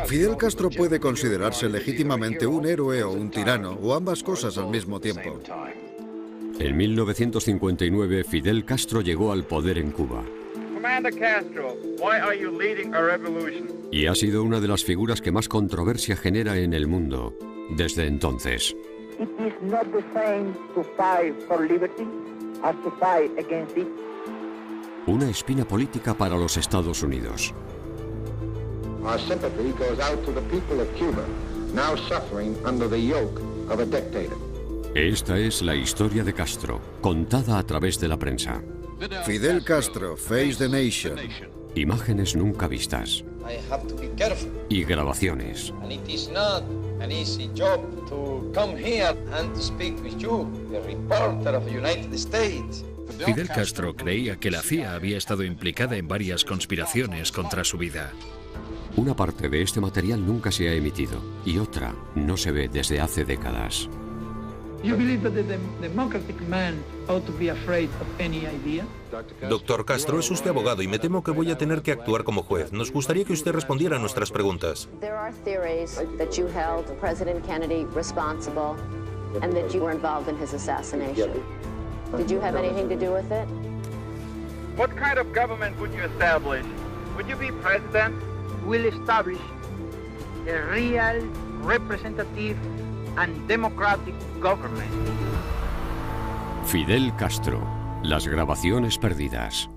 Fidel Castro puede considerarse legítimamente un héroe o un tirano, o ambas cosas al mismo tiempo. En 1959, Fidel Castro llegó al poder en Cuba. Y ha sido una de las figuras que más controversia genera en el mundo desde entonces. Una espina política para los Estados Unidos. Our sympathy goes out to the people of Cuba, now suffering under the yoke of a dictator. Esta es la historia de Castro, contada a través de la prensa. Fidel Castro, Face the Nation. Imágenes nunca vistas. I have to be careful. Y grabaciones. And it is not an easy job to come here and to speak with you, the reporter of the United States. Fidel Castro creía que la CIA había estado implicada en varias conspiraciones contra su vida. Una parte de este material nunca se ha emitido y otra no se ve desde hace décadas. Doctor Castro, es usted abogado y me temo que voy a tener que actuar como juez. Nos gustaría que usted respondiera a nuestras preguntas. There are theories that you held President Kennedy responsible and that you were involved in his assassination. Did you have anything to do with it? What kind of government would you establish? Would you be president? Will establish a real, representative and democratic government. Fidel Castro, las grabaciones perdidas.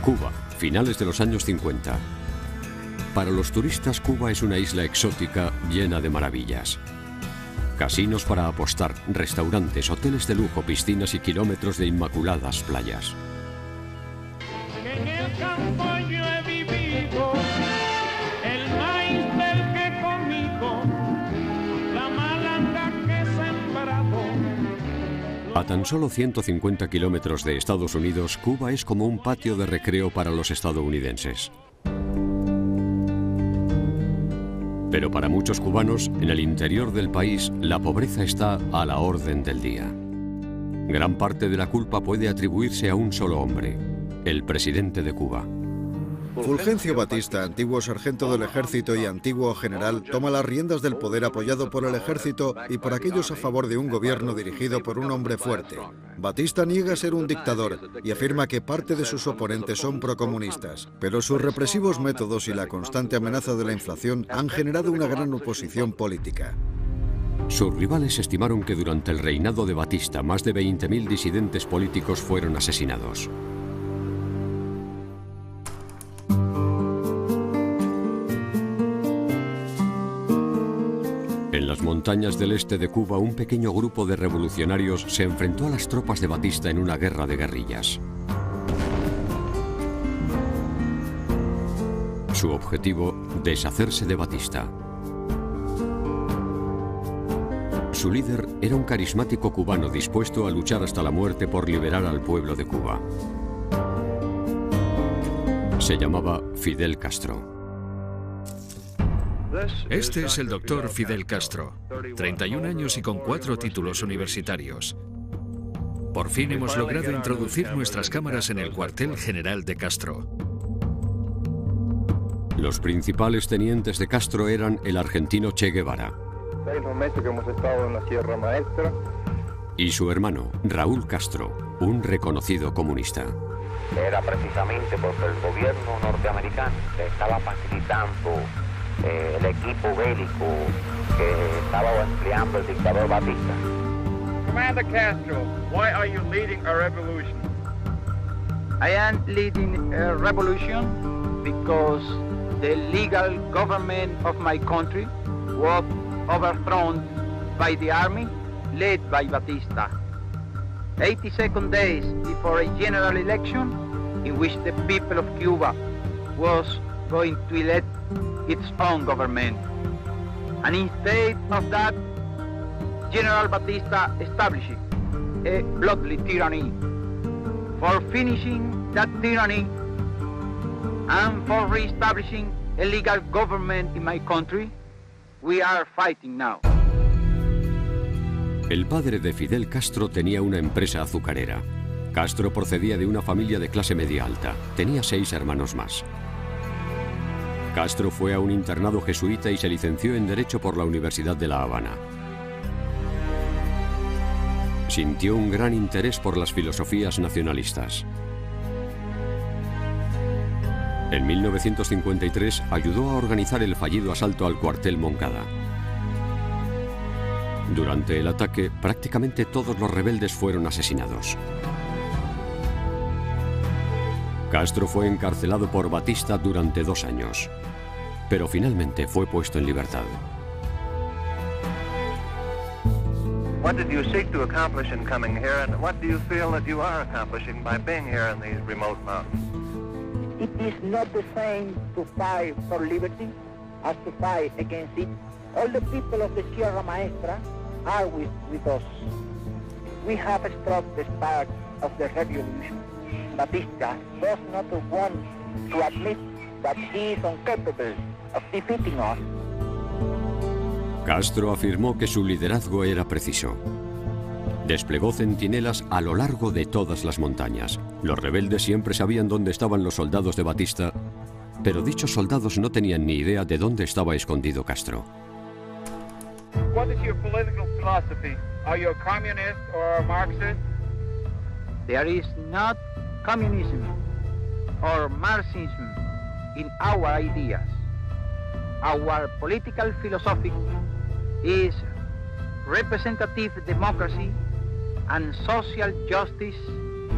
Cuba, finales de los años 50. Para los turistas, Cuba es una isla exótica llena de maravillas. Casinos para apostar, restaurantes, hoteles de lujo, piscinas y kilómetros de inmaculadas playas. En el campo yo he vivido, el maíz del que he comido, la malanga que he sembrado. A tan solo 150 kilómetros de Estados Unidos, Cuba es como un patio de recreo para los estadounidenses. Pero para muchos cubanos, en el interior del país, la pobreza está a la orden del día. Gran parte de la culpa puede atribuirse a un solo hombre, el presidente de Cuba. Fulgencio Batista, antiguo sargento del ejército y antiguo general, toma las riendas del poder apoyado por el ejército y por aquellos a favor de un gobierno dirigido por un hombre fuerte. Batista niega ser un dictador y afirma que parte de sus oponentes son procomunistas, pero sus represivos métodos y la constante amenaza de la inflación han generado una gran oposición política. Sus rivales estimaron que durante el reinado de Batista más de 20.000 disidentes políticos fueron asesinados. En las montañas del este de Cuba, un pequeño grupo de revolucionarios se enfrentó a las tropas de Batista en una guerra de guerrillas. Su objetivo, deshacerse de Batista. Su líder era un carismático cubano dispuesto a luchar hasta la muerte por liberar al pueblo de Cuba. Se llamaba Fidel Castro. Este es el doctor Fidel Castro, 31 años y con 4 títulos universitarios. Por fin hemos logrado introducir nuestras cámaras en el cuartel general de Castro. Los principales tenientes de Castro eran el argentino Che Guevara 6 meses que hemos estado en la Sierra Maestra y su hermano Raúl Castro, un reconocido comunista. Era precisamente porque el gobierno norteamericano le estaba facilitando el equipo bélico que estaba empleando el dictador Batista. Commander Castro, why are you leading a revolution? I am leading a revolution because the legal government of my country was overthrown by the army led by Batista. 82 days before a general election in which the people of Cuba was going to elect its own government. And instead of that, General Batista established a bloody tyranny. For finishing that tyranny and for re-establishing a legal government in my country, we are fighting now. El padre de Fidel Castro tenía una empresa azucarera. Castro procedía de una familia de clase media alta. Tenía 6 hermanos más. Castro fue a un internado jesuita y se licenció en Derecho por la Universidad de La Habana. Sintió un gran interés por las filosofías nacionalistas. En 1953 ayudó a organizar el fallido asalto al cuartel Moncada. Durante el ataque, prácticamente todos los rebeldes fueron asesinados. Castro fue encarcelado por Batista durante 2 años, pero finalmente fue puesto en libertad. What did you seek to accomplish in coming here, and what do you feel that you are accomplishing by being here in these remote mountains? It is not the same to fight for liberty as to fight against it. All the people of the Sierra Maestra are with us. We have struck the spark of the revolution. Batista does not want to admit that he is incapable of defeating us. Castro afirmó que su liderazgo era preciso. Desplegó centinelas a lo largo de todas las montañas. Los rebeldes siempre sabían dónde estaban los soldados de Batista, pero dichos soldados no tenían ni idea de dónde estaba escondido Castro. What is your political philosophy? Are you a communist or a Marxist? There is not communism or Marxism in our ideas. Our political philosophy is representative democracy and social justice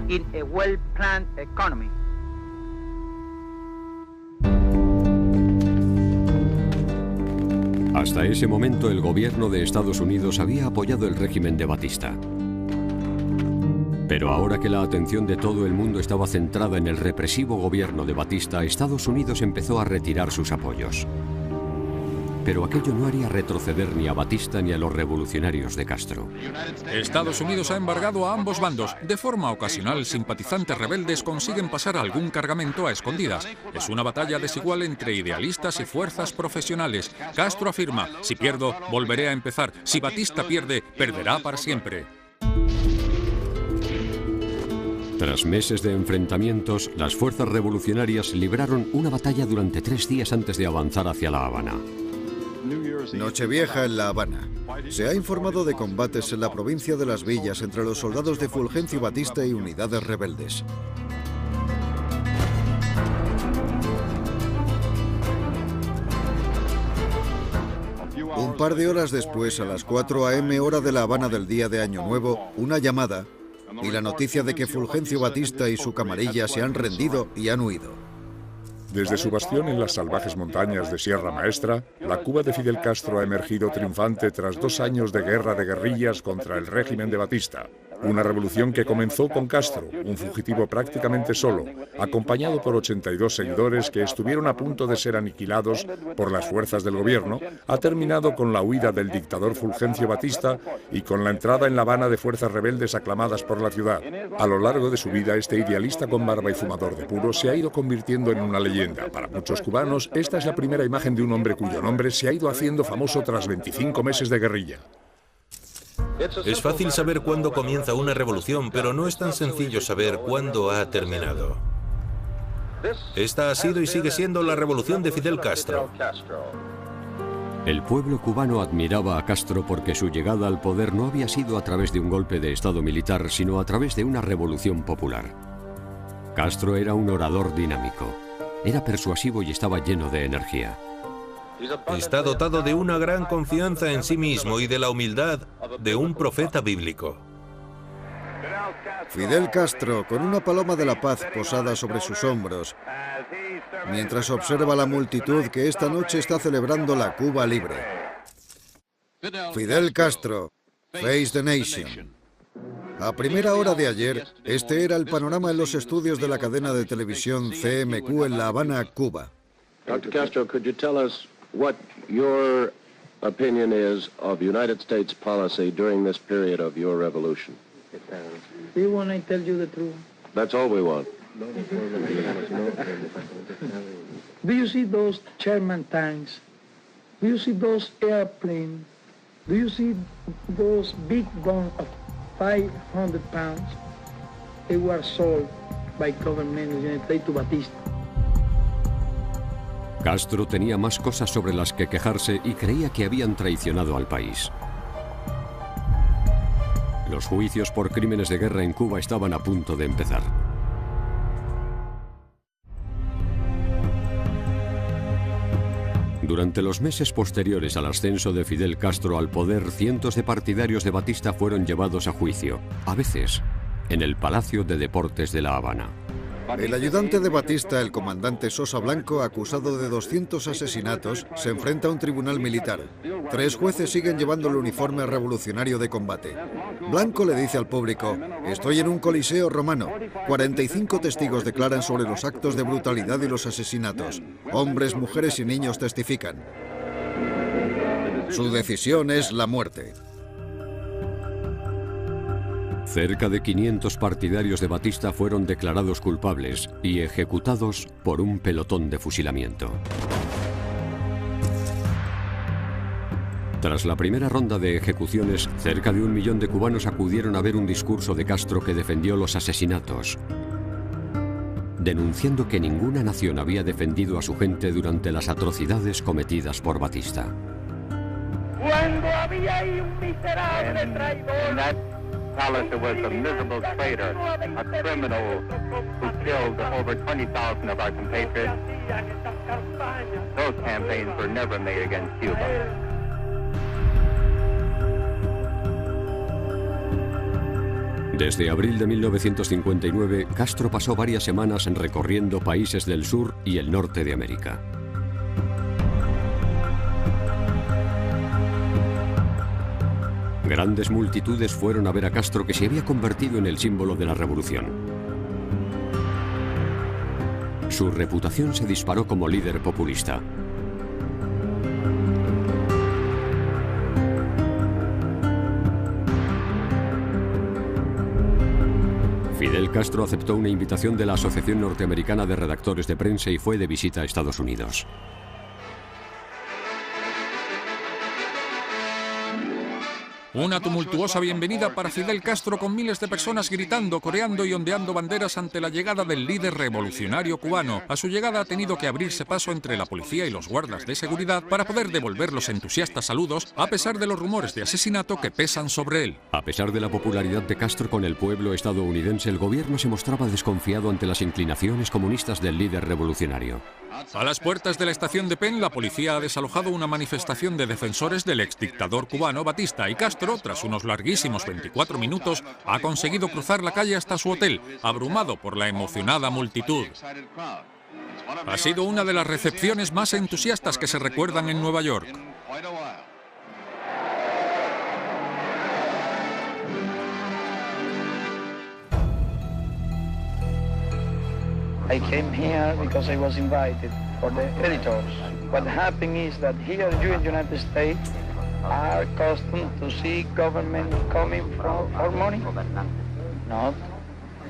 in a well-planned economy. Hasta ese momento el gobierno de Estados Unidos había apoyado el régimen de Batista. Pero ahora que la atención de todo el mundo estaba centrada en el represivo gobierno de Batista, Estados Unidos empezó a retirar sus apoyos. Pero aquello no haría retroceder ni a Batista ni a los revolucionarios de Castro. Estados Unidos ha embargado a ambos bandos. De forma ocasional, simpatizantes rebeldes consiguen pasar algún cargamento a escondidas. Es una batalla desigual entre idealistas y fuerzas profesionales. Castro afirma: si pierdo, volveré a empezar. Si Batista pierde, perderá para siempre. Tras meses de enfrentamientos, las fuerzas revolucionarias libraron una batalla durante 3 días antes de avanzar hacia La Habana. Nochevieja en La Habana. Se ha informado de combates en la provincia de Las Villas entre los soldados de Fulgencio Batista y unidades rebeldes. Un par de horas después, a las 4 a.m. hora de La Habana del día de Año Nuevo, una llamada y la noticia de que Fulgencio Batista y su camarilla se han rendido y han huido. Desde su bastión en las salvajes montañas de Sierra Maestra, la Cuba de Fidel Castro ha emergido triunfante tras 2 años de guerra de guerrillas contra el régimen de Batista. Una revolución que comenzó con Castro, un fugitivo prácticamente solo, acompañado por 82 seguidores que estuvieron a punto de ser aniquilados por las fuerzas del gobierno, ha terminado con la huida del dictador Fulgencio Batista y con la entrada en La Habana de fuerzas rebeldes aclamadas por la ciudad. A lo largo de su vida, este idealista con barba y fumador de puro se ha ido convirtiendo en una leyenda. Para muchos cubanos, esta es la primera imagen de un hombre cuyo nombre se ha ido haciendo famoso tras 25 meses de guerrilla. Es fácil saber cuándo comienza una revolución, pero no es tan sencillo saber cuándo ha terminado. Esta ha sido y sigue siendo la revolución de Fidel Castro. El pueblo cubano admiraba a Castro porque su llegada al poder no había sido a través de un golpe de estado militar, sino a través de una revolución popular. Castro era un orador dinámico, era persuasivo y estaba lleno de energía. Está dotado de una gran confianza en sí mismo y de la humildad de un profeta bíblico. Fidel Castro, con una paloma de la paz posada sobre sus hombros, mientras observa la multitud que esta noche está celebrando la Cuba libre. Fidel Castro, Face the Nation. A primera hora de ayer, este era el panorama en los estudios de la cadena de televisión CMQ en La Habana, Cuba. Dr. Castro, could you tell us what your opinion is of United States policy during this period of your revolution? Do you want to tell you the truth? That's all we want. Do you see those Sherman tanks? Do you see those airplanes? Do you see those big guns of 500 pounds? They were sold by government of the United States to Batista. Castro tenía más cosas sobre las que quejarse y creía que habían traicionado al país. Los juicios por crímenes de guerra en Cuba estaban a punto de empezar. Durante los meses posteriores al ascenso de Fidel Castro al poder, cientos de partidarios de Batista fueron llevados a juicio, a veces en el Palacio de Deportes de La Habana. El ayudante de Batista, el comandante Sosa Blanco, acusado de 200 asesinatos, se enfrenta a un tribunal militar. 3 jueces siguen llevando el uniforme revolucionario de combate. Blanco le dice al público: estoy en un coliseo romano. 45 testigos declaran sobre los actos de brutalidad y los asesinatos. Hombres, mujeres y niños testifican. Su decisión es la muerte. Cerca de 500 partidarios de Batista fueron declarados culpables y ejecutados por un pelotón de fusilamiento. Tras la primera ronda de ejecuciones, cerca de 1 millón de cubanos acudieron a ver un discurso de Castro que defendió los asesinatos, denunciando que ninguna nación había defendido a su gente durante las atrocidades cometidas por Batista. Cuando había ahí un miserable traidor. Palace, there was a miserable traitor, a criminal who killed over 20,000 of our compatriots. Those campaigns were never made against Cuba. Desde abril de 1959, Castro pasó varias semanas recorriendo países del sur y el norte de América. Grandes multitudes fueron a ver a Castro, que se había convertido en el símbolo de la revolución. Su reputación se disparó como líder populista. Fidel Castro aceptó una invitación de la Asociación Norteamericana de Redactores de Prensa y fue de visita a Estados Unidos. Una tumultuosa bienvenida para Fidel Castro, con miles de personas gritando, coreando y ondeando banderas ante la llegada del líder revolucionario cubano. A su llegada ha tenido que abrirse paso entre la policía y los guardas de seguridad para poder devolver los entusiastas saludos, a pesar de los rumores de asesinato que pesan sobre él. A pesar de la popularidad de Castro con el pueblo estadounidense, el gobierno se mostraba desconfiado ante las inclinaciones comunistas del líder revolucionario. A las puertas de la estación de Penn, la policía ha desalojado una manifestación de defensores del exdictador cubano Batista, y Castro, tras unos larguísimos 24 minutos, ha conseguido cruzar la calle hasta su hotel, abrumado por la emocionada multitud. Ha sido una de las recepciones más entusiastas que se recuerdan en Nueva York. I came here because I was invited for the editors. What happened is that here you in the United States are accustomed to see government coming from for money. Not.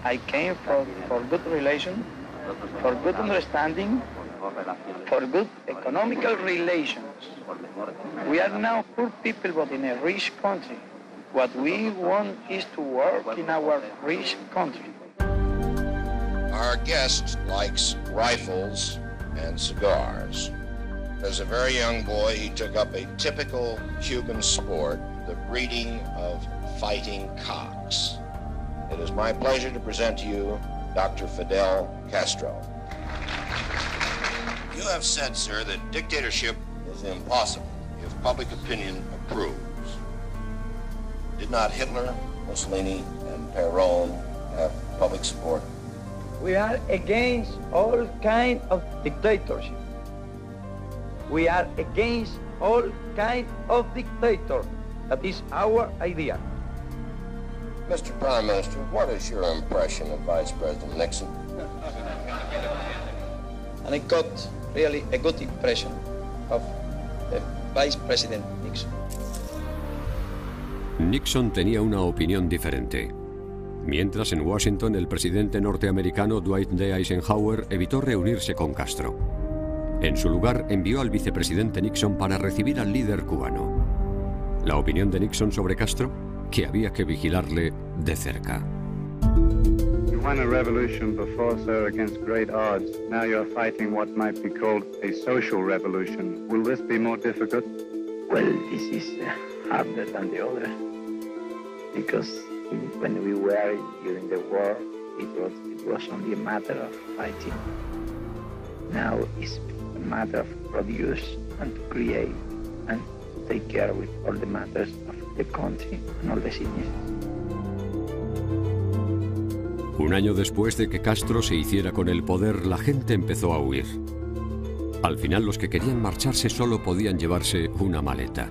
I came for good relations, for good understanding, for good economical relations. We are now poor people but in a rich country. What we want is to work in our rich country. Our guest likes rifles and cigars. As a very young boy, he took up a typical Cuban sport, the breeding of fighting cocks. It is my pleasure to present to you Dr. Fidel Castro. You have said, sir, that dictatorship is impossible if public opinion approves. Did not Hitler, Mussolini, and Perón have public support? We are against all kind of dictatorship. We are against all kind of dictator. That is our idea. Mr. Prime Minister, what is your impression of Vice President Nixon? And I got really a good impression of Vice President Nixon. Nixon tenía una opinión diferente. Mientras, en Washington, el presidente norteamericano Dwight D. Eisenhower evitó reunirse con Castro. En su lugar, envió al vicepresidente Nixon para recibir al líder cubano. La opinión de Nixon sobre Castro: que había que vigilarle de cerca. won a revolution before, sir, against great odds. Now you're fighting what might be called a social revolution. Will this be more difficult? Well, this is harder than the other, because when we were during the war, it was only a matter of fighting. Now it's a matter of produce and to create and take care with all the matters of the country and all the citizens. Un año después de que Castro se hiciera con el poder, la gente empezó a huir. Al final, los que querían marcharse solo podían llevarse una maleta.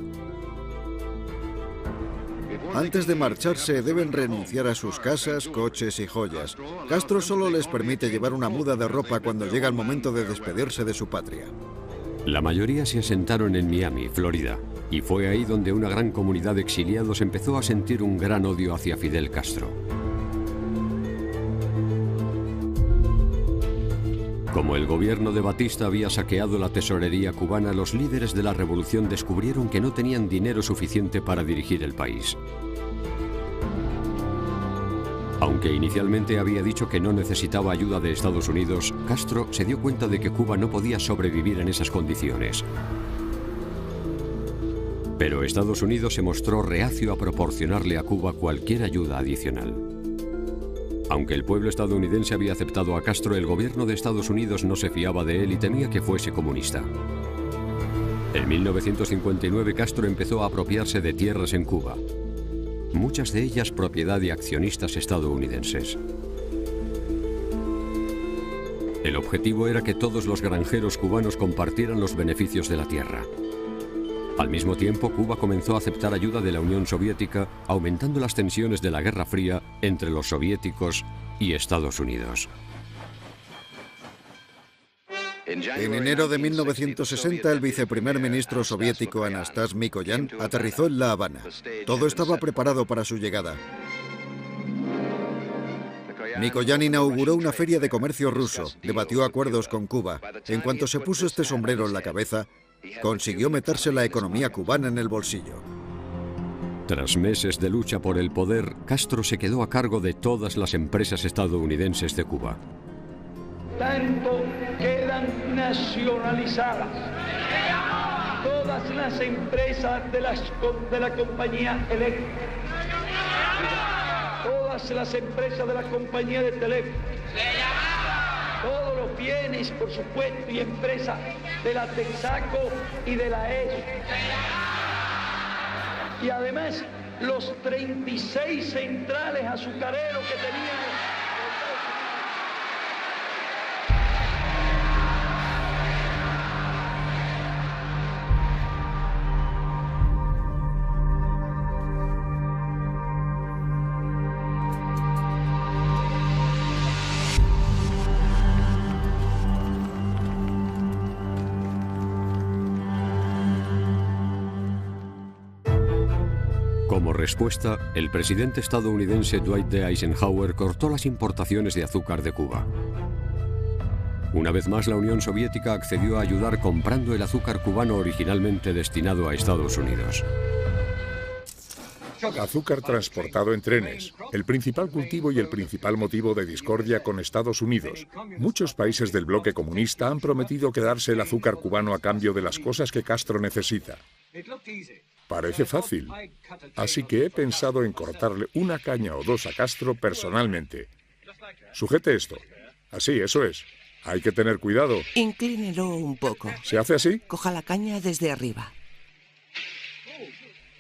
Antes de marcharse deben renunciar a sus casas, coches y joyas. Castro solo les permite llevar una muda de ropa cuando llega el momento de despedirse de su patria. La mayoría se asentaron en Miami, Florida, y fue ahí donde una gran comunidad de exiliados empezó a sentir un gran odio hacia Fidel Castro. Como el gobierno de Batista había saqueado la tesorería cubana, los líderes de la revolución descubrieron que no tenían dinero suficiente para dirigir el país. Aunque inicialmente había dicho que no necesitaba ayuda de Estados Unidos, Castro se dio cuenta de que Cuba no podía sobrevivir en esas condiciones. Pero Estados Unidos se mostró reacio a proporcionarle a Cuba cualquier ayuda adicional. Aunque el pueblo estadounidense había aceptado a Castro, el gobierno de Estados Unidos no se fiaba de él y temía que fuese comunista. En 1959 Castro empezó a apropiarse de tierras en Cuba, muchas de ellas propiedad de accionistas estadounidenses. El objetivo era que todos los granjeros cubanos compartieran los beneficios de la tierra. Al mismo tiempo, Cuba comenzó a aceptar ayuda de la Unión Soviética, aumentando las tensiones de la Guerra Fría entre los soviéticos y Estados Unidos. En enero de 1960, el viceprimer ministro soviético Anastas Mikoyan aterrizó en La Habana. Todo estaba preparado para su llegada. Mikoyan inauguró una feria de comercio ruso, debatió acuerdos con Cuba. En cuanto se puso este sombrero en la cabeza, consiguió meterse la economía cubana en el bolsillo. Tras meses de lucha por el poder, Castro se quedó a cargo de todas las empresas estadounidenses de Cuba. Tanto quedan nacionalizadas todas las empresas de la compañía eléctrica, todas las empresas de la compañía de teléfono, todos los bienes, por supuesto, y empresas de la Texaco y de la ESO. Y además, los 36 centrales azucareros que tenían. Como respuesta, el presidente estadounidense Dwight D. Eisenhower cortó las importaciones de azúcar de Cuba. Una vez más, la Unión Soviética accedió a ayudar comprando el azúcar cubano originalmente destinado a Estados Unidos. Azúcar transportado en trenes, el principal cultivo y el principal motivo de discordia con Estados Unidos. Muchos países del bloque comunista han prometido quedarse el azúcar cubano a cambio de las cosas que Castro necesita. Parece fácil, así que he pensado en cortarle una caña o dos a Castro personalmente. Sujete esto. Así, eso es. Hay que tener cuidado. Inclínelo un poco. ¿Se hace así? Coja la caña desde arriba.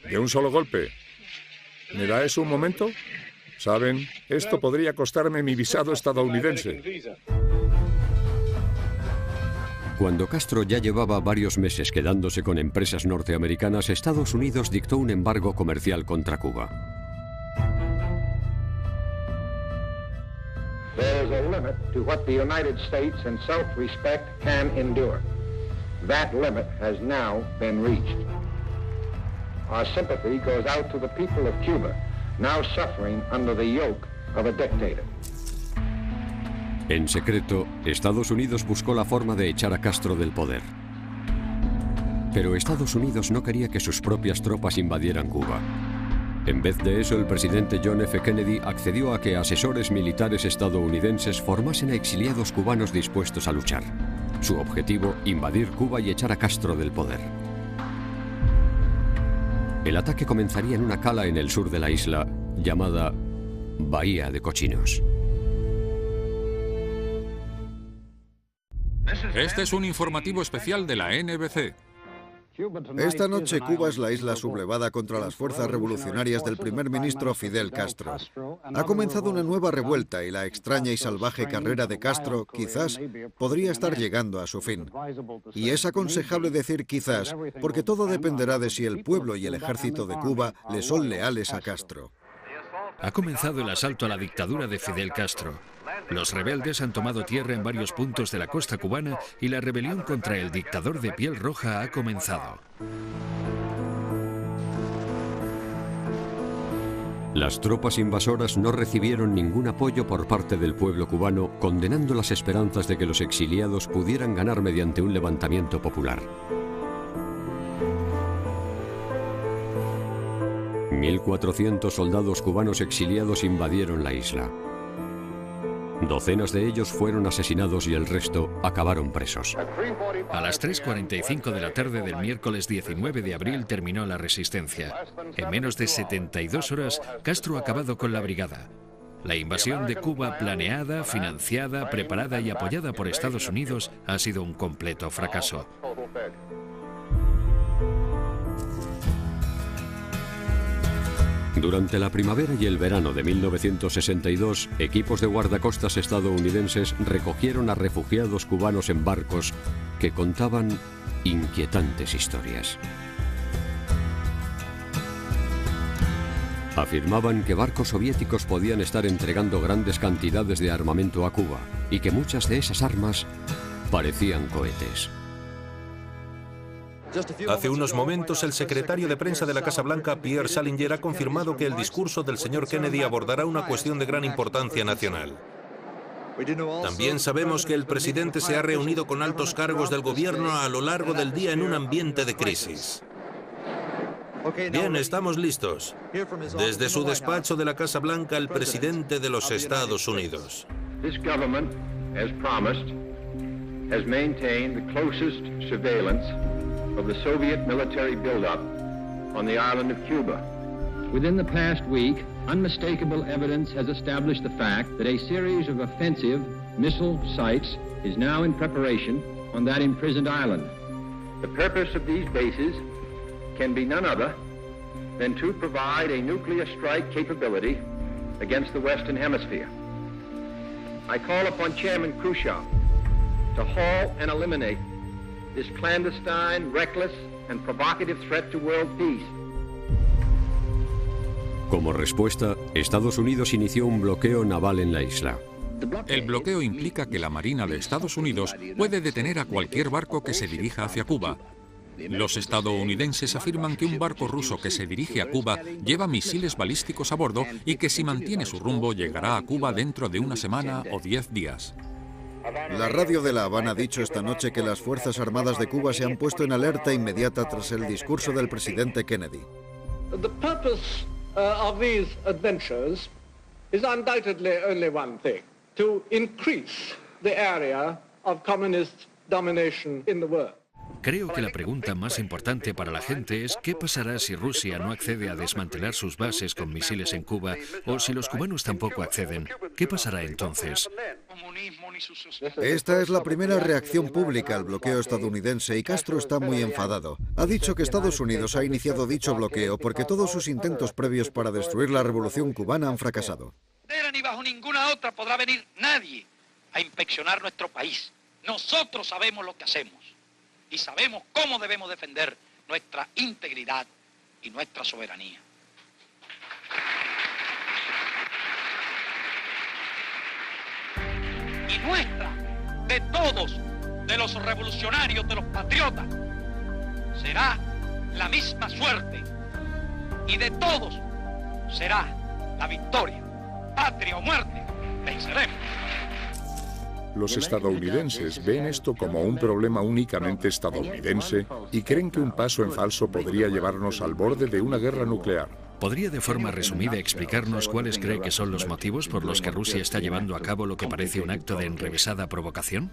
¿De un solo golpe? ¿Me da eso un momento? ¿Saben? Esto podría costarme mi visado estadounidense. Cuando Castro ya llevaba varios meses quedándose con empresas norteamericanas, Estados Unidos dictó un embargo comercial contra Cuba. There is a limit to what the United States in self-respect can endure. That limit has now been reached. Our sympathy goes out to the people of Cuba, now suffering under the yoke of a dictator. En secreto, Estados Unidos buscó la forma de echar a Castro del poder. Pero Estados Unidos no quería que sus propias tropas invadieran Cuba. En vez de eso, el presidente John F. Kennedy accedió a que asesores militares estadounidenses formasen a exiliados cubanos dispuestos a luchar. Su objetivo, invadir Cuba y echar a Castro del poder. El ataque comenzaría en una cala en el sur de la isla, llamada Bahía de Cochinos. Este es un informativo especial de la NBC. Esta noche Cuba es la isla sublevada contra las fuerzas revolucionarias del primer ministro Fidel Castro. Ha comenzado una nueva revuelta y la extraña y salvaje carrera de Castro quizás podría estar llegando a su fin. Y es aconsejable decir quizás porque todo dependerá de si el pueblo y el ejército de Cuba le son leales a Castro. Ha comenzado el asalto a la dictadura de Fidel Castro. Los rebeldes han tomado tierra en varios puntos de la costa cubana y la rebelión contra el dictador de piel roja ha comenzado. Las tropas invasoras no recibieron ningún apoyo por parte del pueblo cubano, condenando las esperanzas de que los exiliados pudieran ganar mediante un levantamiento popular. 1.400 soldados cubanos exiliados invadieron la isla. Docenas de ellos fueron asesinados y el resto acabaron presos. A las 3:45 de la tarde del miércoles 19 de abril terminó la resistencia. En menos de 72 horas, Castro ha acabado con la brigada. La invasión de Cuba, planeada, financiada, preparada y apoyada por Estados Unidos, ha sido un completo fracaso. Durante la primavera y el verano de 1962, equipos de guardacostas estadounidenses recogieron a refugiados cubanos en barcos que contaban inquietantes historias. Afirmaban que barcos soviéticos podían estar entregando grandes cantidades de armamento a Cuba y que muchas de esas armas parecían cohetes. Hace unos momentos, el secretario de prensa de la Casa Blanca, Pierre Salinger, ha confirmado que el discurso del señor Kennedy abordará una cuestión de gran importancia nacional. También sabemos que el presidente se ha reunido con altos cargos del gobierno a lo largo del día en un ambiente de crisis. Bien, estamos listos. Desde su despacho de la Casa Blanca, el presidente de los Estados Unidos. This government, as promised, has maintained the closest surveillance of the Soviet military buildup on the island of Cuba. Within the past week, unmistakable evidence has established the fact that a series of offensive missile sites is now in preparation on that imprisoned island. The purpose of these bases can be none other than to provide a nuclear strike capability against the Western Hemisphere. I call upon Chairman Khrushchev to halt and eliminate this clandestine, reckless, and provocative threat to world peace. Como respuesta, Estados Unidos inició un bloqueo naval en la isla. El bloqueo implica que la Marina de Estados Unidos puede detener a cualquier barco que se dirija hacia Cuba. Los estadounidenses afirman que un barco ruso que se dirige a Cuba lleva misiles balísticos a bordo y que si mantiene su rumbo llegará a Cuba dentro de una semana o 10 días. La radio de La Habana ha dicho esta noche que las Fuerzas Armadas de Cuba se han puesto en alerta inmediata tras el discurso del presidente Kennedy. The purpose of these adventures is undoubtedly only one thing: to increase the area of communist domination in the world. Creo que la pregunta más importante para la gente es ¿qué pasará si Rusia no accede a desmantelar sus bases con misiles en Cuba o si los cubanos tampoco acceden? ¿Qué pasará entonces? Esta es la primera reacción pública al bloqueo estadounidense y Castro está muy enfadado. Ha dicho que Estados Unidos ha iniciado dicho bloqueo porque todos sus intentos previos para destruir la revolución cubana han fracasado. Ni bajo ninguna otra podrá venir nadie a inspeccionar nuestro país. Nosotros sabemos lo que hacemos y sabemos cómo debemos defender nuestra integridad y nuestra soberanía. Y nuestra, de todos, de los revolucionarios, de los patriotas, será la misma suerte. Y de todos será la victoria. Patria o muerte, venceremos. Los estadounidenses ven esto como un problema únicamente estadounidense y creen que un paso en falso podría llevarnos al borde de una guerra nuclear. ¿Podría de forma resumida explicarnos cuáles cree que son los motivos por los que Rusia está llevando a cabo lo que parece un acto de enrevesada provocación?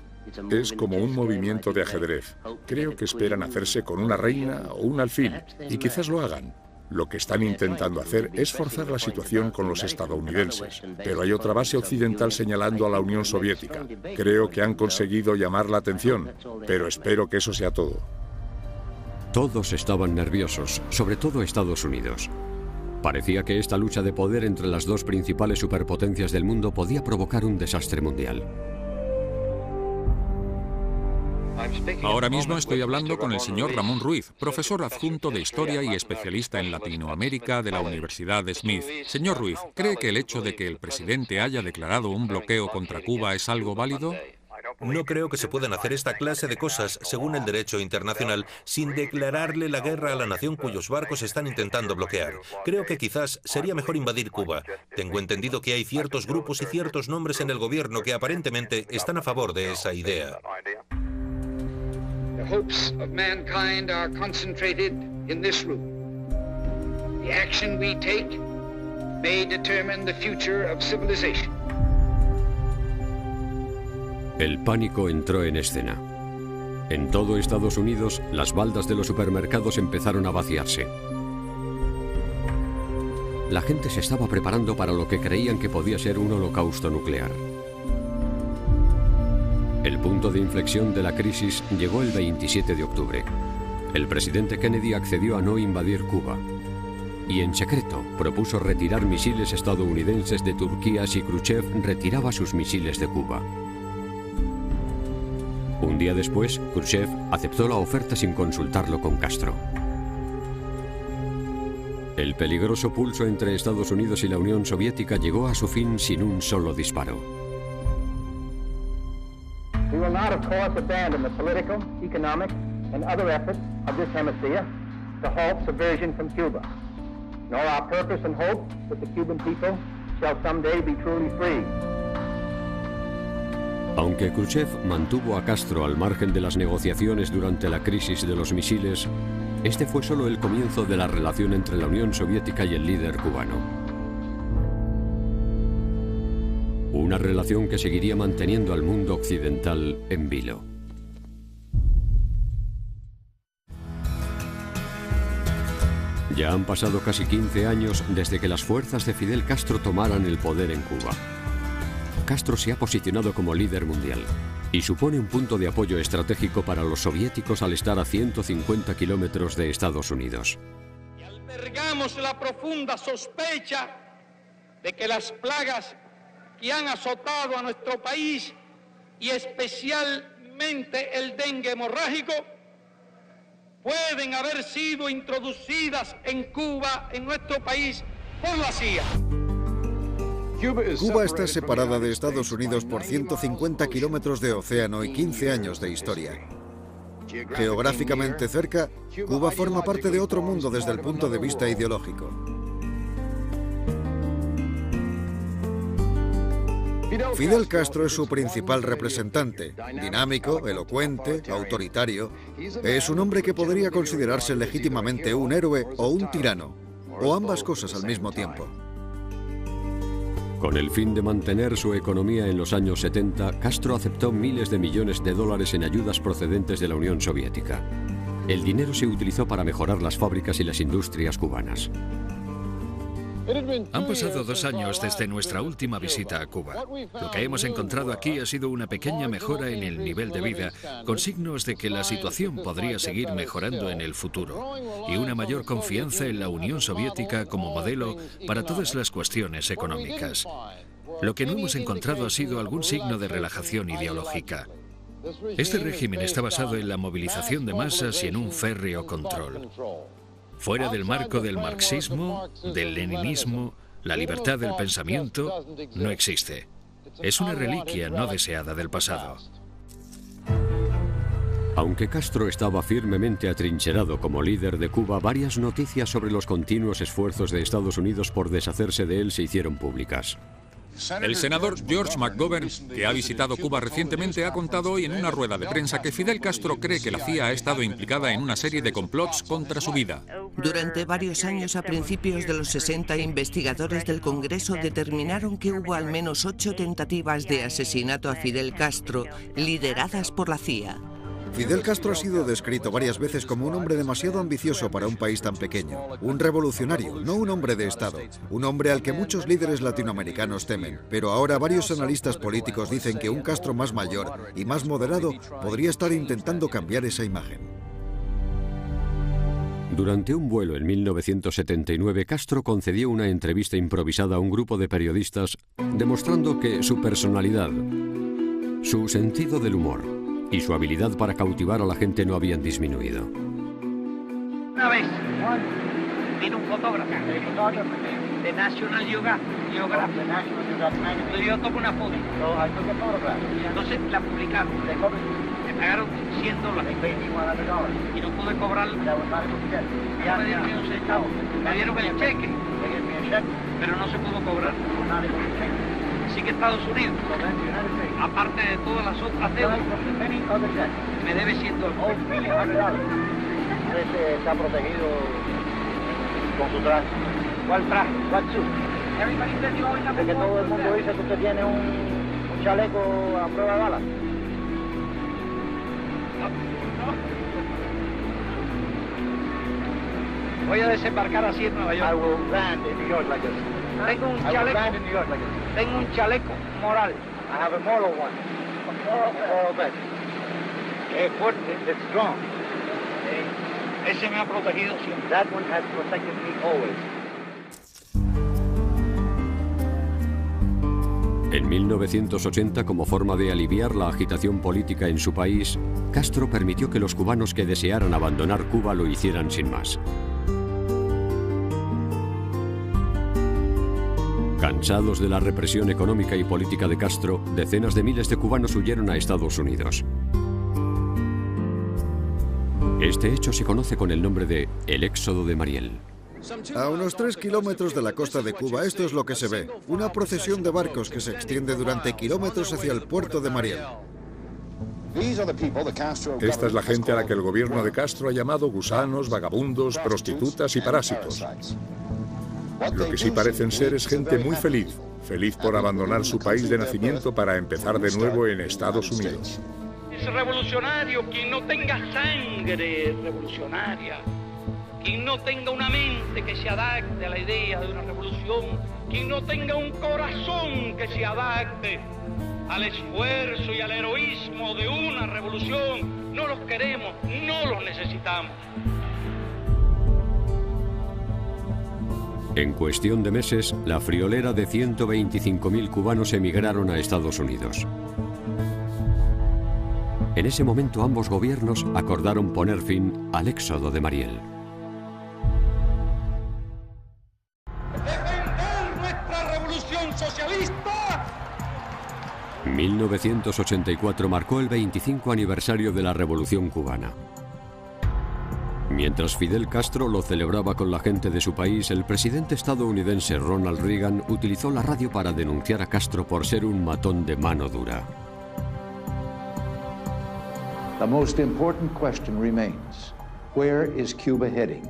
Es como un movimiento de ajedrez. Creo que esperan hacerse con una reina o un alfil, y quizás lo hagan. Lo que están intentando hacer es forzar la situación con los estadounidenses, pero hay otra base occidental señalando a la Unión Soviética. Creo que han conseguido llamar la atención, pero espero que eso sea todo. Todos estaban nerviosos, sobre todo Estados Unidos. Parecía que esta lucha de poder entre las dos principales superpotencias del mundo podía provocar un desastre mundial. Ahora mismo estoy hablando con el señor Ramón Ruiz, profesor adjunto de Historia y especialista en Latinoamérica de la Universidad de Smith. Señor Ruiz, ¿cree que el hecho de que el presidente haya declarado un bloqueo contra Cuba es algo válido? No creo que se puedan hacer esta clase de cosas, según el derecho internacional, sin declararle la guerra a la nación cuyos barcos están intentando bloquear. Creo que quizás sería mejor invadir Cuba. Tengo entendido que hay ciertos grupos y ciertos nombres en el gobierno que aparentemente están a favor de esa idea. The hopes of mankind are concentrated in this room. The action we take may determine the future of civilization. El pánico entró en escena. En todo Estados Unidos, las baldas de los supermercados empezaron a vaciarse. La gente se estaba preparando para lo que creían que podía ser un holocausto nuclear. El punto de inflexión de la crisis llegó el 27 de octubre. El presidente Kennedy accedió a no invadir Cuba y en secreto propuso retirar misiles estadounidenses de Turquía si Khrushchev retiraba sus misiles de Cuba. Un día después, Khrushchev aceptó la oferta sin consultarlo con Castro. El peligroso pulso entre Estados Unidos y la Unión Soviética llegó a su fin sin un solo disparo. We will not, of course, abandon the political, economic, and other efforts of this hemisphere to halt subversion from Cuba, nor our purpose and hope that the Cuban people shall someday be truly free. Aunque Khrushchev mantuvo a Castro al margen de las negociaciones durante la crisis de los misiles, este fue solo el comienzo de la relación entre la Unión Soviética y el líder cubano. Una relación que seguiría manteniendo al mundo occidental en vilo. Ya han pasado casi 15 años desde que las fuerzas de Fidel Castro tomaran el poder en Cuba. Castro se ha posicionado como líder mundial y supone un punto de apoyo estratégico para los soviéticos al estar a 150 kilómetros de Estados Unidos. Y albergamos la profunda sospecha de que las plagas que han azotado a nuestro país y especialmente el dengue hemorrágico pueden haber sido introducidas en Cuba, en nuestro país, por la CIA. Cuba está separada de Estados Unidos por 150 kilómetros de océano y 15 años de historia. Geográficamente cerca, Cuba forma parte de otro mundo desde el punto de vista ideológico. Fidel Castro es su principal representante, dinámico, elocuente, autoritario. Es un hombre que podría considerarse legítimamente un héroe o un tirano, o ambas cosas al mismo tiempo. Con el fin de mantener su economía en los años 70, Castro aceptó miles de millones de dólares en ayudas procedentes de la Unión Soviética. El dinero se utilizó para mejorar las fábricas y las industrias cubanas. Han pasado 2 años desde nuestra última visita a Cuba. Lo que hemos encontrado aquí ha sido una pequeña mejora en el nivel de vida, con signos de que la situación podría seguir mejorando en el futuro, y una mayor confianza en la Unión Soviética como modelo para todas las cuestiones económicas. Lo que no hemos encontrado ha sido algún signo de relajación ideológica. Este régimen está basado en la movilización de masas y en un férreo control. Fuera del marco del marxismo, del leninismo, la libertad del pensamiento no existe. Es una reliquia no deseada del pasado. Aunque Castro estaba firmemente atrincherado como líder de Cuba, varias noticias sobre los continuos esfuerzos de Estados Unidos por deshacerse de él se hicieron públicas. El senador George McGovern, que ha visitado Cuba recientemente, ha contado hoy en una rueda de prensa que Fidel Castro cree que la CIA ha estado implicada en una serie de complots contra su vida. Durante varios años, a principios de los 60, investigadores del Congreso determinaron que hubo al menos 8 tentativas de asesinato a Fidel Castro, lideradas por la CIA. Fidel Castro ha sido descrito varias veces como un hombre demasiado ambicioso para un país tan pequeño, un revolucionario, no un hombre de Estado, un hombre al que muchos líderes latinoamericanos temen. Pero ahora varios analistas políticos dicen que un Castro más mayor y más moderado podría estar intentando cambiar esa imagen. Durante un vuelo en 1979, Castro concedió una entrevista improvisada a un grupo de periodistas, demostrando que su personalidad, su sentido del humor y su habilidad para cautivar a la gente no habían disminuido. Una vez vino un fotógrafo de National Geographic. Yo tomo una foto. Entonces la publicaron. Me pagaron $100 y no pude cobrarlo. Ya me dieron un centavo. Me dieron el cheque, pero no se pudo cobrar. Así que Estados Unidos, aparte de todas las otras deudas, me debe $100. Está protegido con su traje. ¿Cuál traje? ¿Cuál suit? De que todo el mundo dice que usted tiene un chaleco a prueba de balas. Voy a desembarcar así en Nueva York. Tengo un chaleco moral. I have a moral one. Moral vest. Es fuerte. It's strong. Ese me ha protegido siempre. That one has protected me always. En 1980, como forma de aliviar la agitación política en su país, Castro permitió que los cubanos que desearan abandonar Cuba lo hicieran sin más. Cansados de la represión económica y política de Castro, decenas de miles de cubanos huyeron a Estados Unidos. Este hecho se conoce con el nombre de el Éxodo de Mariel. A unos 3 kilómetros de la costa de Cuba, esto es lo que se ve. Una procesión de barcos que se extiende durante kilómetros hacia el puerto de Mariel. Esta es la gente a la que el gobierno de Castro ha llamado gusanos, vagabundos, prostitutas y parásitos. Lo que sí parecen ser es gente muy feliz, feliz por abandonar su país de nacimiento para empezar de nuevo en Estados Unidos. Es revolucionario quien no tenga sangre revolucionaria, quien no tenga una mente que se adapte a la idea de una revolución, quien no tenga un corazón que se adapte al esfuerzo y al heroísmo de una revolución. No los queremos, no los necesitamos. En cuestión de meses, la friolera de 125.000 cubanos emigraron a Estados Unidos. En ese momento ambos gobiernos acordaron poner fin al éxodo de Mariel. ¡Defender nuestra revolución socialista! 1984 marcó el 25 aniversario de la Revolución Cubana. Mientras Fidel Castro lo celebraba con la gente de su país, el presidente estadounidense Ronald Reagan utilizó la radio para denunciar a Castro por ser un matón de mano dura. The most important question remains: where is Cuba heading?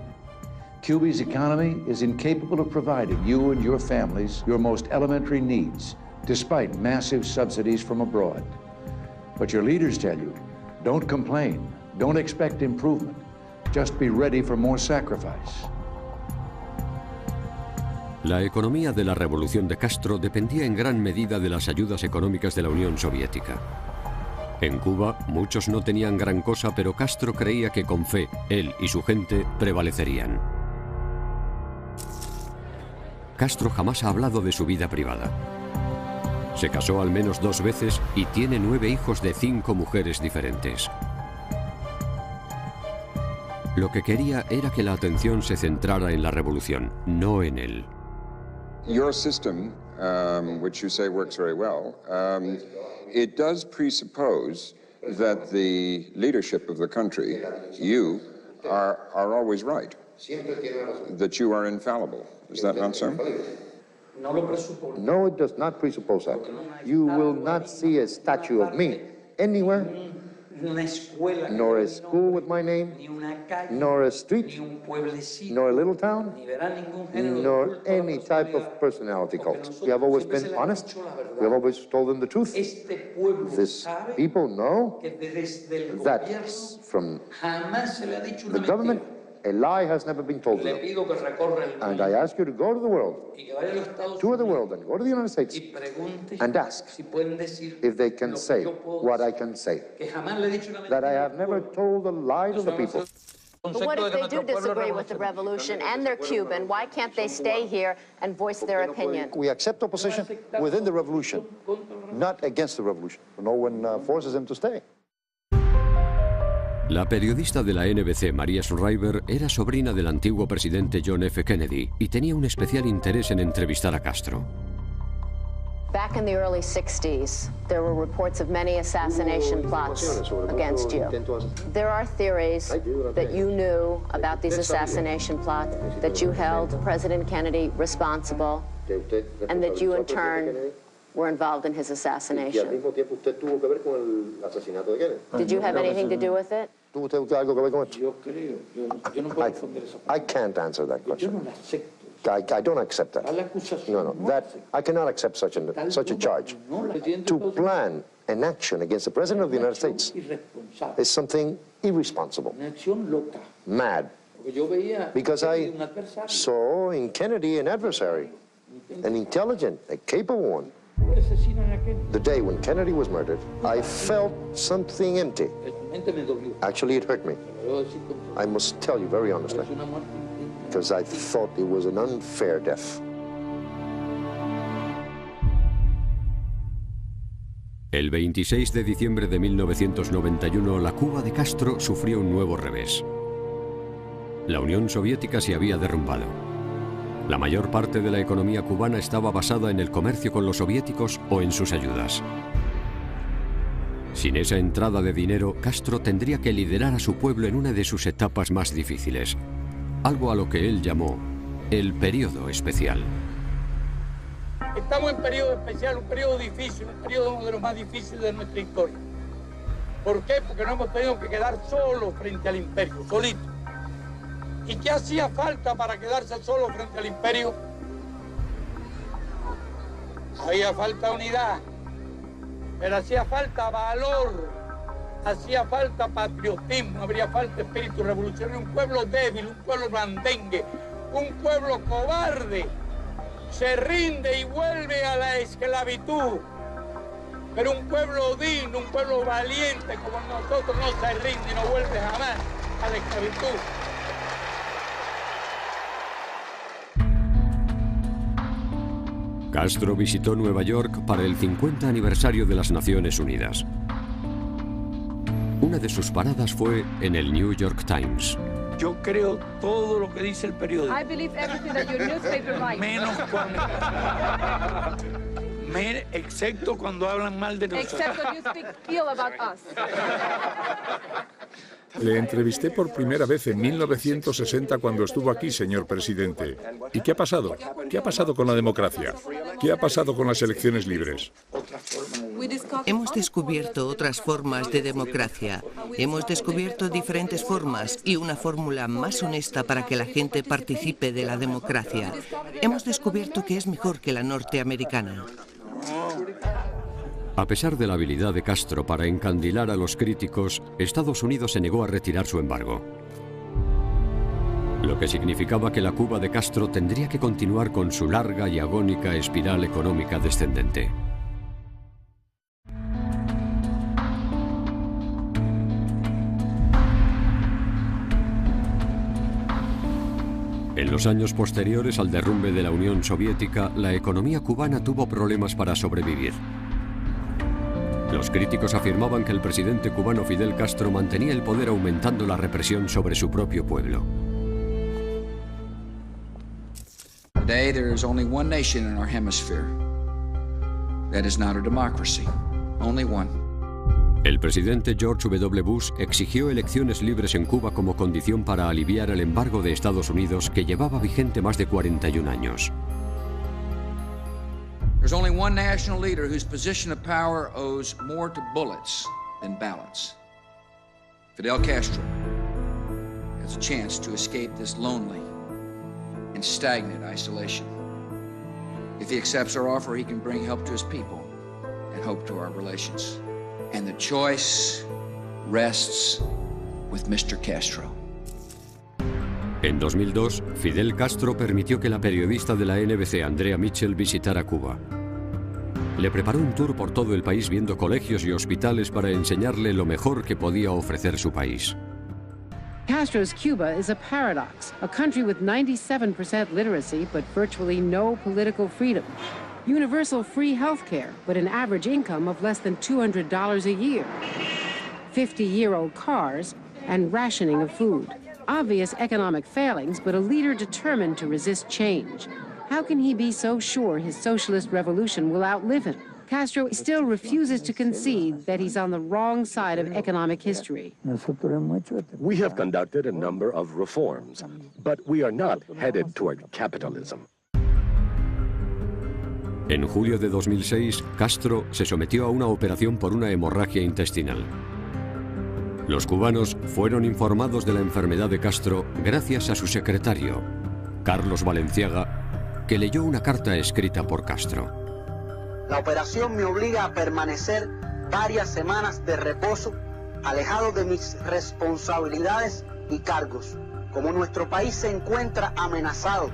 Cuba's economy is incapable of providing you and your families your most elementary needs, despite massive subsidies from abroad. But your leaders tell you, don't complain, don't expect improvement. Just be ready for more sacrifice. La economía de la revolución de Castro dependía en gran medida de las ayudas económicas de la Unión Soviética. En Cuba, muchos no tenían gran cosa, pero Castro creía que con fe, él y su gente prevalecerían. Castro jamás ha hablado de su vida privada. Se casó al menos 2 veces y tiene 9 hijos de 5 mujeres diferentes. Lo que quería era que la atención se centrara en la revolución, no en él. Your system, which you say works very well, it does presuppose that the leadership of the country, you, are always right, that you are infallible. Is that not so? No, it does not presuppose that. You will not see a statue of me anywhere nor a school with my name, nor a street, nor a little town, nor any type of personality cult. We have always been honest. We have always told them the truth. This people know that from the government, a lie has never been told to them. And I ask you to go to the world, tour the world, and go to the United States and ask if they can say what I can say, that I have never told a lie to the people. But what if they do disagree with the revolution and they're Cuban? Why can't they stay here and voice their opinion? We accept opposition within the revolution, not against the revolution. No one forces them to stay. La periodista de la NBC, Maria Shriver, era sobrina del antiguo presidente John F. Kennedy y tenía un especial interés en entrevistar a Castro. Back in the early 60s, there were reports of many assassination plots against you. There are theories that you knew about these assassination plots, that you held President Kennedy responsible, and that you in turn were involved in his assassination. Did you have anything to do with it? I can't answer that question. I don't accept that. No, that I cannot accept such a charge. To plan an action against the President of the United States is something irresponsible, mad, because I saw in Kennedy an adversary, an intelligent, a capable one. The day when Kennedy was murdered, I felt something empty. Actually, it hurt me. I must tell you very honestly, because I thought it was an unfair death. El 26 de diciembre de 1991, la Cuba de Castro sufrió un nuevo revés. La Unión Soviética se había derrumbado. La mayor parte de la economía cubana estaba basada en el comercio con los soviéticos o en sus ayudas. Sin esa entrada de dinero, Castro tendría que liderar a su pueblo en una de sus etapas más difíciles, algo a lo que él llamó el periodo especial. Estamos en periodo especial, un periodo difícil, un periodo uno de los más difíciles de nuestra historia. ¿Por qué? Porque nos hemos tenido que quedar solos frente al imperio, solitos. ¿Y qué hacía falta para quedarse solo frente al imperio? Había falta unidad, pero hacía falta valor, hacía falta patriotismo, habría falta espíritu revolucionario. Un pueblo débil, un pueblo blandengue, un pueblo cobarde se rinde y vuelve a la esclavitud. Pero un pueblo digno, un pueblo valiente como nosotros no se rinde y no vuelve jamás a la esclavitud. Castro visitó Nueva York para el 50 aniversario de las Naciones Unidas. Una de sus paradas fue en el New York Times. Yo creo todo lo que dice el periódico. I believe everything that your newspaper writes. Menos cuando... excepto cuando hablan mal de nosotros. Except when you speak ill about us. Le entrevisté por primera vez en 1960 cuando estuvo aquí, señor presidente. ¿Y qué ha pasado? ¿Qué ha pasado con la democracia? ¿Qué ha pasado con las elecciones libres? Hemos descubierto otras formas de democracia. Hemos descubierto diferentes formas y una fórmula más honesta para que la gente participe de la democracia. Hemos descubierto que es mejor que la norteamericana. A pesar de la habilidad de Castro para encandilar a los críticos, Estados Unidos se negó a retirar su embargo. Lo que significaba que la Cuba de Castro tendría que continuar con su larga y agónica espiral económica descendente. En los años posteriores al derrumbe de la Unión Soviética, la economía cubana tuvo problemas para sobrevivir. Los críticos afirmaban que el presidente cubano Fidel Castro mantenía el poder aumentando la represión sobre su propio pueblo. Today there is only one nation in our hemisphere that is not a democracy. Only one. El presidente George W. Bush exigió elecciones libres en Cuba como condición para aliviar el embargo de Estados Unidos que llevaba vigente más de 41 años. There's only one national leader whose position of power owes more to bullets than ballots. Fidel Castro has a chance to escape this lonely and stagnant isolation. If he accepts our offer, he can bring help to his people and hope to our relations. And the choice rests with Mr. Castro. En 2002, Fidel Castro permitió que la periodista de la NBC, Andrea Mitchell, visitara Cuba. Le preparó un tour por todo el país viendo colegios y hospitales para enseñarle lo mejor que podía ofrecer su país. Castro's Cuba is a paradox, a country with 97% literacy but virtually no political freedom. Universal free health care, but an average income of less than $200 a year. 50-year-old cars and rationing of food. Obvious economic failings, but a leader determined to resist change. How can he be so sure his socialist revolution will outlive him? Castro still refuses to concede that he's on the wrong side of economic history. We have conducted a number of reforms, but we are not headed toward capitalism. En julio de 2006, Castro se sometió a una operación por una hemorragia intestinal. Los cubanos fueron informados de la enfermedad de Castro gracias a su secretario, Carlos Valenciaga, que leyó una carta escrita por Castro. La operación me obliga a permanecer varias semanas de reposo, alejado de mis responsabilidades y cargos. Como nuestro país se encuentra amenazado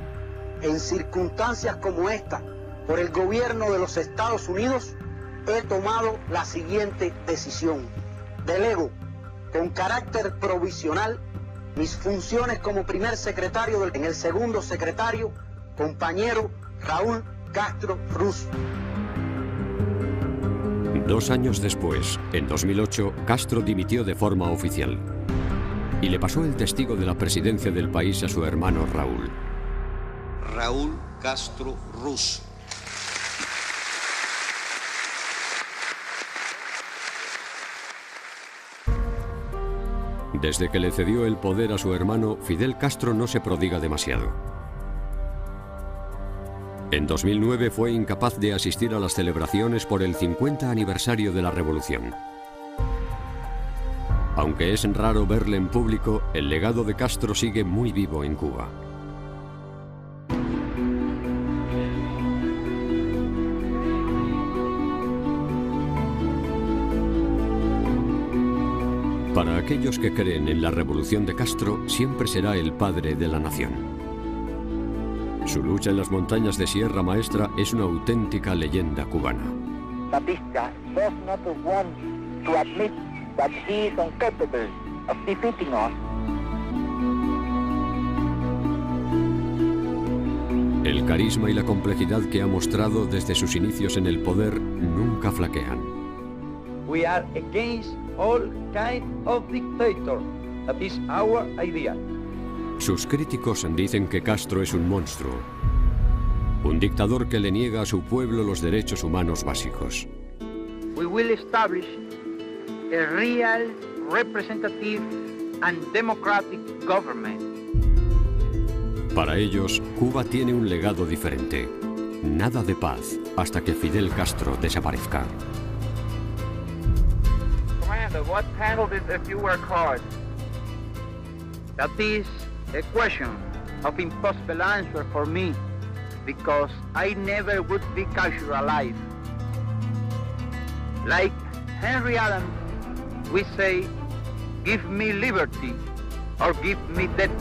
en circunstancias como esta por el gobierno de los Estados Unidos, he tomado la siguiente decisión. Delego, con carácter provisional, mis funciones como primer secretario en el segundo secretario, compañero Raúl Castro Ruz. 2 años después, en 2008, Castro dimitió de forma oficial y le pasó el testigo de la presidencia del país a su hermano Raúl. Raúl Castro Ruz. Desde que le cedió el poder a su hermano, Fidel Castro no se prodiga demasiado. En 2009 fue incapaz de asistir a las celebraciones por el 50 aniversario de la revolución. Aunque es raro verle en público, el legado de Castro sigue muy vivo en Cuba. Para aquellos que creen en la revolución de Castro, siempre será el padre de la nación. Su lucha en las montañas de Sierra Maestra es una auténtica leyenda cubana. Batista does not want to admit that he is incapable of defeating us. El carisma y la complejidad que ha mostrado desde sus inicios en el poder nunca flaquean. We are against all kind of dictator. That is our idea. Sus críticos dicen que Castro es un monstruo, un dictador que le niega a su pueblo los derechos humanos básicos. We will establish a real, representative and democratic government. Para ellos, Cuba tiene un legado diferente. Nada de paz hasta que Fidel Castro desaparezca. Commander, what handled it if you work hard? That is a question of impossible answer for me, because I never would be captured alive. Like Henry Allen, we say, give me liberty or give me death.